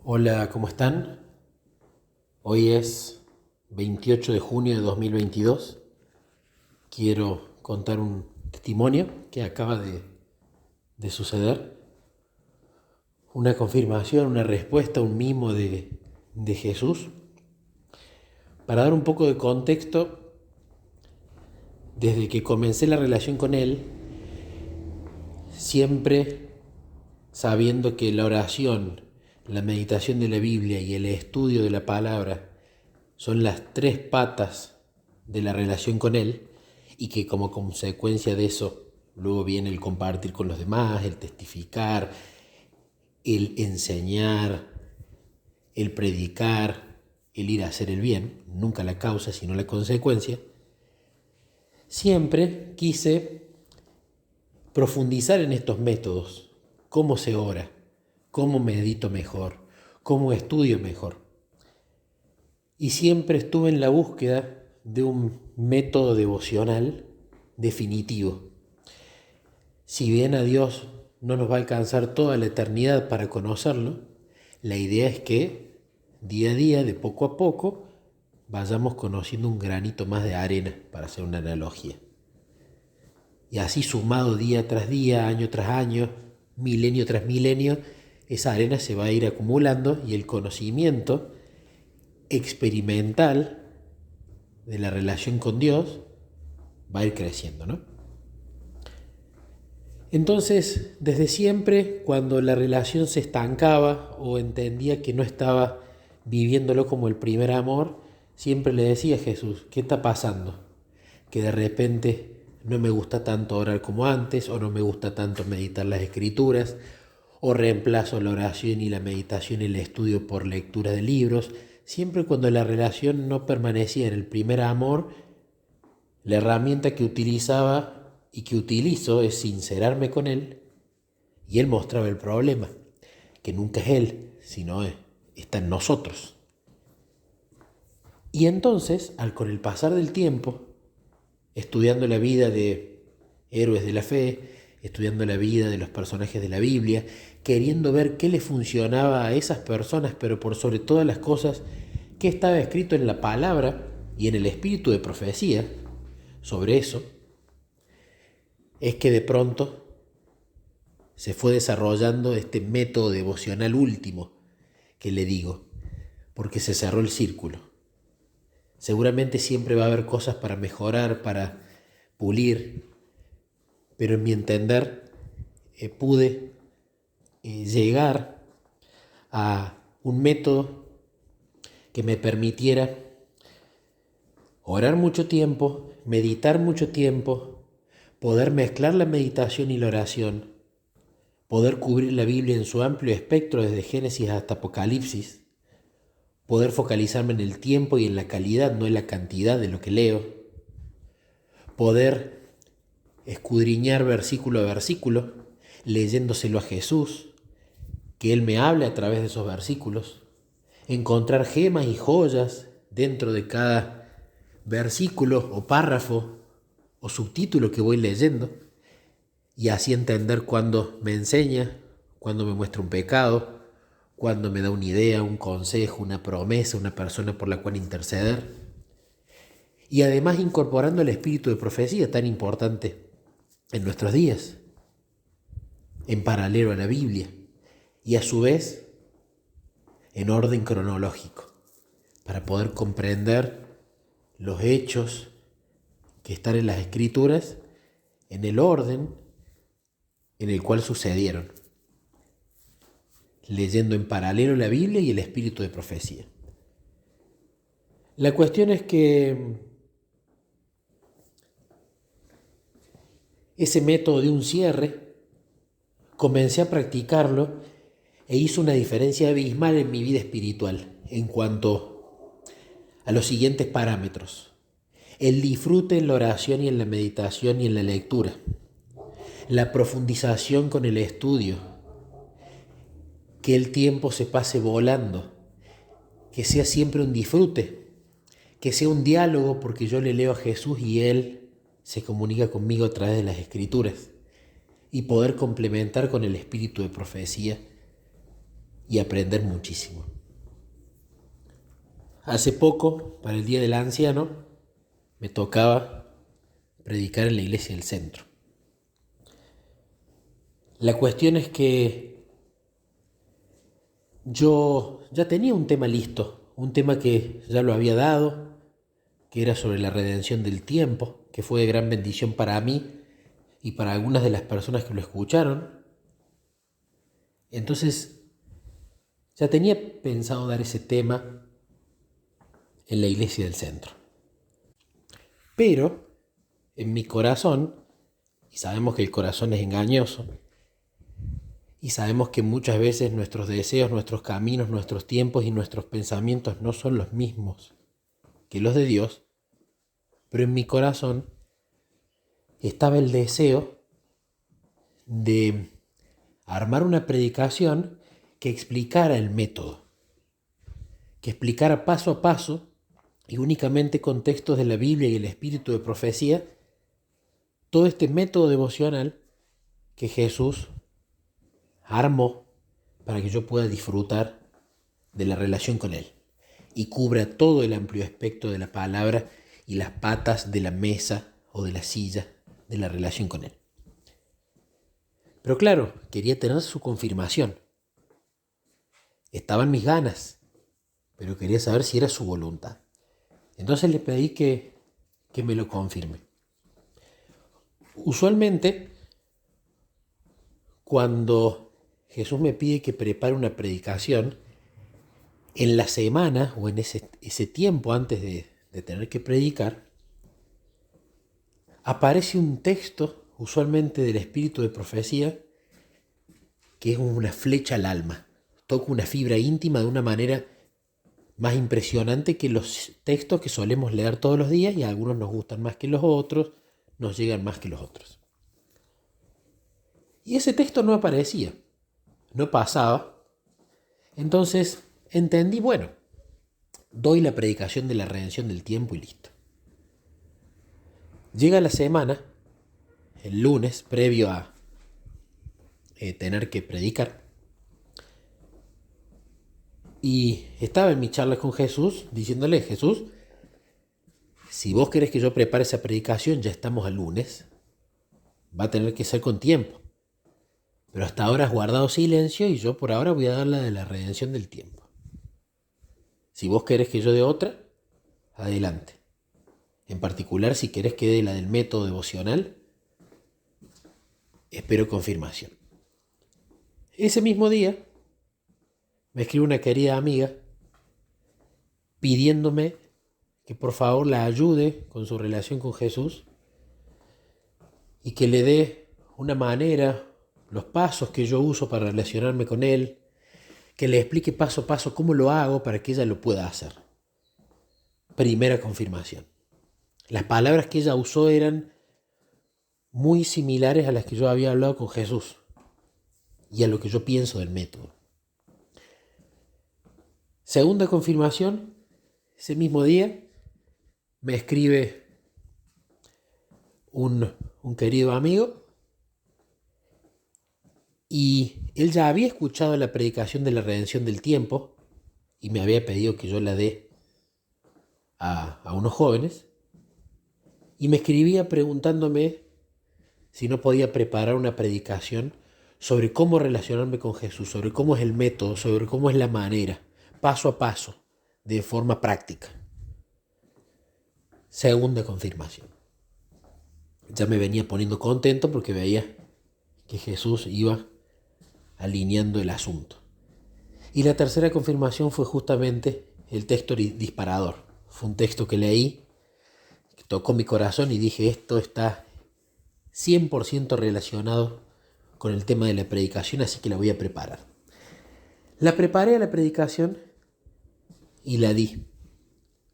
Hola, ¿cómo están? Hoy es 28 de junio de 2022. Quiero contar un testimonio que acaba de suceder. Una confirmación, una respuesta, un mimo de Jesús. Para dar un poco de contexto, desde que comencé la relación con Él, siempre sabiendo que la oración, la meditación de la Biblia y el estudio de la palabra son las tres patas de la relación con Él, y que como consecuencia de eso luego viene el compartir con los demás, el testificar, el enseñar, el predicar, el ir a hacer el bien, nunca la causa sino la consecuencia. Siempre quise profundizar en estos métodos: cómo se ora, cómo medito mejor, cómo estudio mejor. Y siempre estuve en la búsqueda de un método devocional definitivo. Si bien a Dios no nos va a alcanzar toda la eternidad para conocerlo, la idea es que día a día, de poco a poco, vayamos conociendo un granito más de arena, para hacer una analogía. Y así, sumado día tras día, año tras año, milenio tras milenio, esa arena se va a ir acumulando y el conocimiento experimental de la relación con Dios va a ir creciendo, ¿no? Entonces, desde siempre, cuando la relación se estancaba o entendía que no estaba viviéndolo como el primer amor, siempre le decía a Jesús: ¿qué está pasando? Que de repente no me gusta tanto orar como antes, o no me gusta tanto meditar las escrituras, o reemplazo la oración y la meditación y el estudio por lectura de libros. Siempre cuando la relación no permanecía en el primer amor, la herramienta que utilizaba y que utilizo es sincerarme con Él, y Él mostraba el problema, que nunca es Él, sino está en nosotros. Y entonces, con el pasar del tiempo, estudiando la vida de héroes de la fe, estudiando la vida de los personajes de la Biblia, queriendo ver qué le funcionaba a esas personas, pero por sobre todas las cosas, qué estaba escrito en la palabra y en el espíritu de profecía sobre eso, es que de pronto se fue desarrollando este método devocional último que le digo, porque se cerró el círculo. Seguramente siempre va a haber cosas para mejorar, para pulir, pero en mi entender pude llegar a un método que me permitiera orar mucho tiempo, meditar mucho tiempo, poder mezclar la meditación y la oración, poder cubrir la Biblia en su amplio espectro desde Génesis hasta Apocalipsis, poder focalizarme en el tiempo y en la calidad, no en la cantidad de lo que leo, poder escudriñar versículo a versículo, leyéndoselo a Jesús, que Él me hable a través de esos versículos, encontrar gemas y joyas dentro de cada versículo o párrafo o subtítulo que voy leyendo, y así entender cuándo me enseña, cuándo me muestra un pecado, cuándo me da una idea, un consejo, una promesa, una persona por la cual interceder. Y además incorporando el espíritu de profecía, tan importante en nuestros días, en paralelo a la Biblia, y a su vez en orden cronológico, para poder comprender los hechos que están en las Escrituras en el orden en el cual sucedieron, leyendo en paralelo la Biblia y el espíritu de profecía. La cuestión es que ese método de un cierre comencé a practicarlo e hizo una diferencia abismal en mi vida espiritual en cuanto a los siguientes parámetros: el disfrute en la oración y en la meditación y en la lectura, la profundización con el estudio, que el tiempo se pase volando, que sea siempre un disfrute, que sea un diálogo porque yo le leo a Jesús y Él se comunica conmigo a través de las Escrituras, y poder complementar con el espíritu de profecía y aprender muchísimo. Hace poco, para el Día del Anciano, me tocaba predicar en la iglesia del centro. La cuestión es que yo ya tenía un tema listo, un tema que ya lo había dado, que era sobre la redención del tiempo, que fue de gran bendición para mí y para algunas de las personas que lo escucharon. Entonces, ya tenía pensado dar ese tema en la iglesia del centro. Pero, en mi corazón, y sabemos que el corazón es engañoso, y sabemos que muchas veces nuestros deseos, nuestros caminos, nuestros tiempos y nuestros pensamientos no son los mismos que los de Dios, pero en mi corazón estaba el deseo de armar una predicación que explicara el método, que explicara paso a paso y únicamente con textos de la Biblia y el espíritu de profecía, todo este método devocional que Jesús armó para que yo pueda disfrutar de la relación con Él y cubra todo el amplio espectro de la palabra y las patas de la mesa o de la silla de la relación con Él. Pero claro, quería tener su confirmación. Estaban mis ganas, pero quería saber si era su voluntad. Entonces le pedí que me lo confirme. Usualmente, cuando Jesús me pide que prepare una predicación, en la semana o en ese tiempo antes de tener que predicar, aparece un texto, usualmente del espíritu de profecía, que es una flecha al alma. Toca una fibra íntima de una manera más impresionante que los textos que solemos leer todos los días, y a algunos nos gustan más que los otros, nos llegan más que los otros. Y ese texto no aparecía, no pasaba. Entonces entendí, bueno, doy la predicación de la redención del tiempo y listo. Llega la semana, el lunes, previo a tener que predicar, y estaba en mi charla con Jesús, diciéndole: Jesús, si vos querés que yo prepare esa predicación, ya estamos al lunes, va a tener que ser con tiempo. Pero hasta ahora has guardado silencio y yo por ahora voy a dar la de la redención del tiempo. Si vos querés que yo dé otra, adelante. En particular, si querés que dé la del método devocional, espero confirmación. Ese mismo día me escribe una querida amiga pidiéndome que por favor la ayude con su relación con Jesús y que le dé una manera, los pasos que yo uso para relacionarme con Él, que le explique paso a paso cómo lo hago para que ella lo pueda hacer. Primera confirmación. Las palabras que ella usó eran muy similares a las que yo había hablado con Jesús y a lo que yo pienso del método. Segunda confirmación, ese mismo día me escribe un querido amigo y él ya había escuchado la predicación de la redención del tiempo y me había pedido que yo la dé a unos jóvenes, y me escribía preguntándome si no podía preparar una predicación sobre cómo relacionarme con Jesús, sobre cómo es el método, sobre cómo es la manera, paso a paso, de forma práctica. Segunda confirmación. Ya me venía poniendo contento porque veía que Jesús iba alineando el asunto. Y la tercera confirmación fue justamente el texto disparador. Fue un texto que leí, que tocó mi corazón y dije: esto está 100% relacionado con el tema de la predicación, así que la voy a preparar. La preparé a la predicación y la di.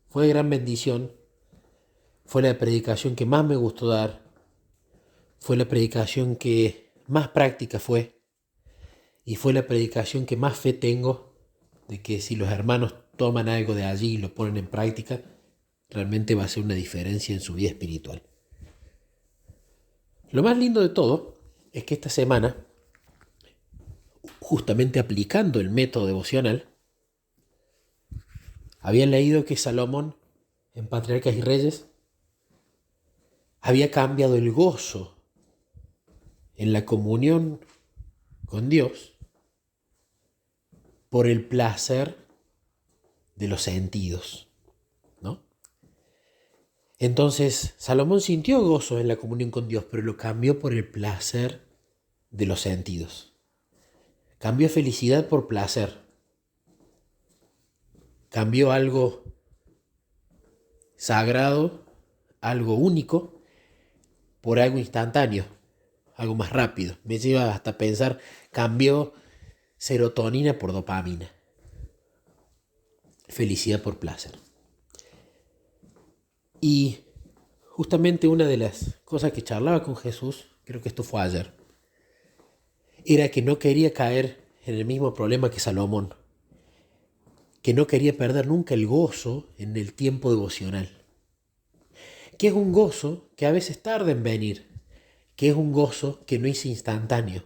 Fue de gran bendición. Fue la predicación que más me gustó dar. Fue la predicación que más práctica fue. Y fue la predicación que más fe tengo de que si los hermanos toman algo de allí y lo ponen en práctica, realmente va a ser una diferencia en su vida espiritual. Lo más lindo de todo es que esta semana, justamente aplicando el método devocional, había leído que Salomón, en Patriarcas y Reyes, había cambiado el gozo en la comunión con Dios por el placer de los sentidos, ¿no? Entonces, Salomón sintió gozo en la comunión con Dios, pero lo cambió por el placer de los sentidos. Cambió felicidad por placer. Cambió algo sagrado, algo único, por algo instantáneo, algo más rápido. Me lleva hasta pensar, cambió serotonina por dopamina. Felicidad por placer. Y justamente una de las cosas que charlaba con Jesús, creo que esto fue ayer, era que no quería caer en el mismo problema que Salomón, que no quería perder nunca el gozo en el tiempo devocional, que es un gozo que a veces tarda en venir, que es un gozo que no es instantáneo,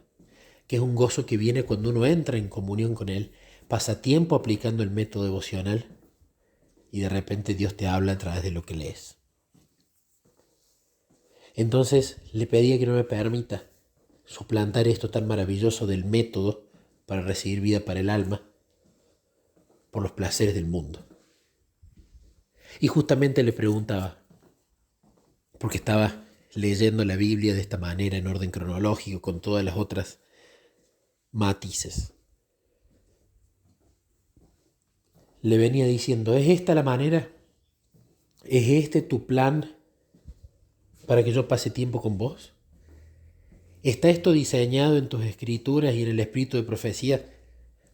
que es un gozo que viene cuando uno entra en comunión con Él, pasa tiempo aplicando el método devocional y de repente Dios te habla a través de lo que lees. Entonces le pedía que no me permita suplantar esto tan maravilloso del método para recibir vida para el alma por los placeres del mundo. Y justamente le preguntaba, porque estaba leyendo la Biblia de esta manera en orden cronológico con todas las otras matices. Le venía diciendo, ¿es esta la manera? ¿Es este tu plan para que yo pase tiempo con vos? ¿Está esto diseñado en tus escrituras y en el espíritu de profecía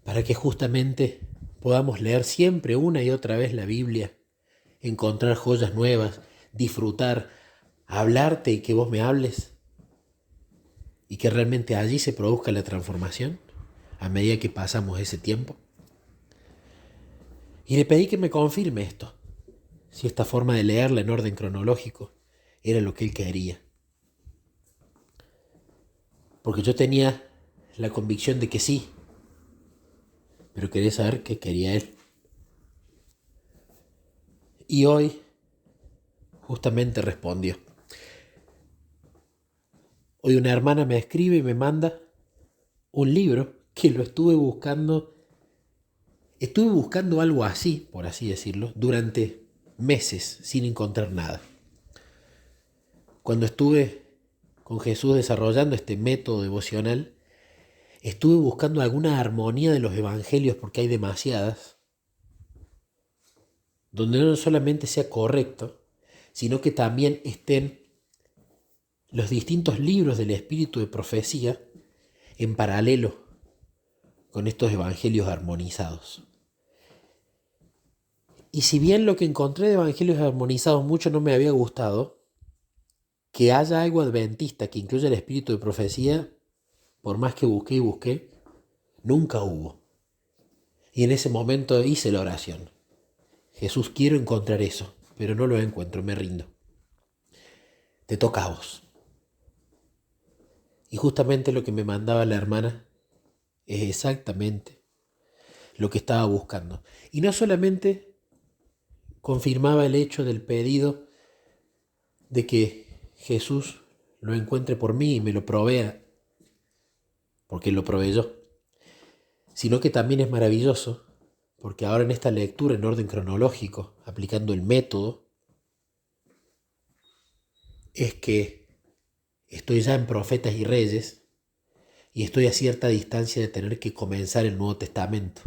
para que justamente podamos leer siempre una y otra vez la Biblia, encontrar joyas nuevas, disfrutar, hablarte y que vos me hables? Y que realmente allí se produzca la transformación a medida que pasamos ese tiempo. Y le pedí que me confirme esto, si esta forma de leerla en orden cronológico era lo que él quería. Porque yo tenía la convicción de que sí, pero quería saber qué quería él. Y hoy justamente respondió. Hoy una hermana me escribe y me manda un libro que lo estuve buscando. Estuve buscando algo así, por así decirlo, durante meses sin encontrar nada. Cuando estuve con Jesús desarrollando este método devocional, estuve buscando alguna armonía de los evangelios, porque hay demasiadas, donde no solamente sea correcto, sino que también estén los distintos libros del espíritu de profecía en paralelo con estos evangelios armonizados. Y si bien lo que encontré de evangelios armonizados mucho no me había gustado, que haya algo adventista que incluya el espíritu de profecía, por más que busqué y busqué, nunca hubo. Y en ese momento hice la oración. Jesús, quiero encontrar eso, pero no lo encuentro, me rindo. Te toca a vos. Y justamente lo que me mandaba la hermana es exactamente lo que estaba buscando. Y no solamente confirmaba el hecho del pedido de que Jesús lo encuentre por mí y me lo provea, porque lo proveyó, sino que también es maravilloso, porque ahora en esta lectura en orden cronológico, aplicando el método, es que estoy ya en Profetas y Reyes y estoy a cierta distancia de tener que comenzar el Nuevo Testamento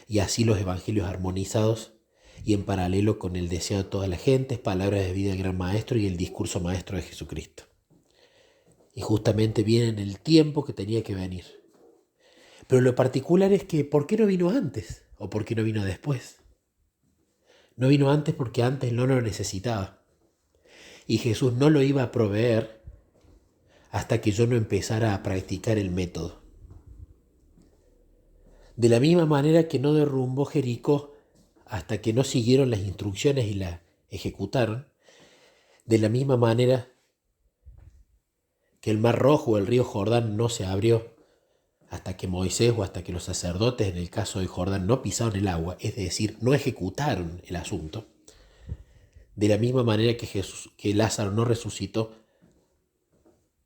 y así los evangelios armonizados y en paralelo con el deseo de toda la gente, palabras de vida del gran maestro y el discurso maestro de Jesucristo. Y justamente viene en el tiempo que tenía que venir. Pero lo particular es que ¿por qué no vino antes? ¿O por qué no vino después? No vino antes porque antes no lo necesitaba. Y Jesús no lo iba a proveer hasta que yo no empezara a practicar el método. De la misma manera que no derrumbó Jericó hasta que no siguieron las instrucciones y la ejecutaron, de la misma manera que el Mar Rojo o el río Jordán no se abrió hasta que Moisés o hasta que los sacerdotes en el caso de Jordán no pisaron el agua, es decir, no ejecutaron el asunto, de la misma manera que Lázaro no resucitó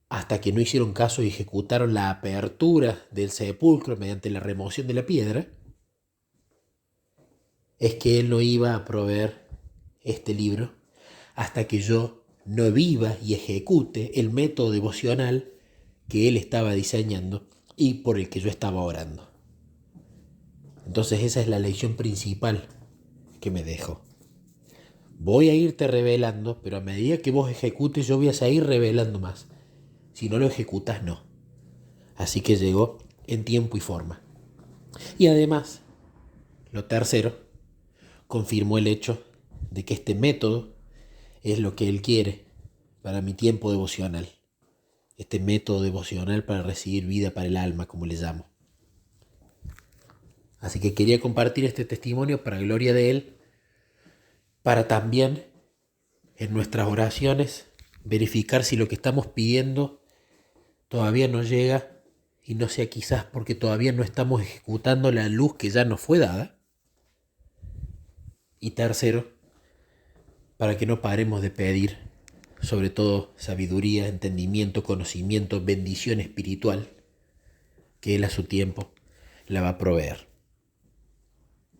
hasta que no hicieron caso y ejecutaron la apertura del sepulcro mediante la remoción de la piedra, es que él no iba a proveer este libro hasta que yo no viva y ejecute el método devocional que él estaba diseñando y por el que yo estaba orando. Entonces esa es la lección principal que me dejó. Voy a irte revelando, pero a medida que vos ejecutes yo voy a seguir revelando más. Si no lo ejecutas, no. Así que llegó en tiempo y forma. Y además, lo tercero, confirmó el hecho de que este método es lo que él quiere para mi tiempo devocional. Este método devocional para recibir vida para el alma, como le llamo. Así que quería compartir este testimonio para gloria de él, para también en nuestras oraciones verificar si lo que estamos pidiendo todavía no llega y no sea quizás porque todavía no estamos ejecutando la luz que ya nos fue dada. Y tercero, para que no paremos de pedir, sobre todo sabiduría, entendimiento, conocimiento, bendición espiritual, que Él a su tiempo la va a proveer.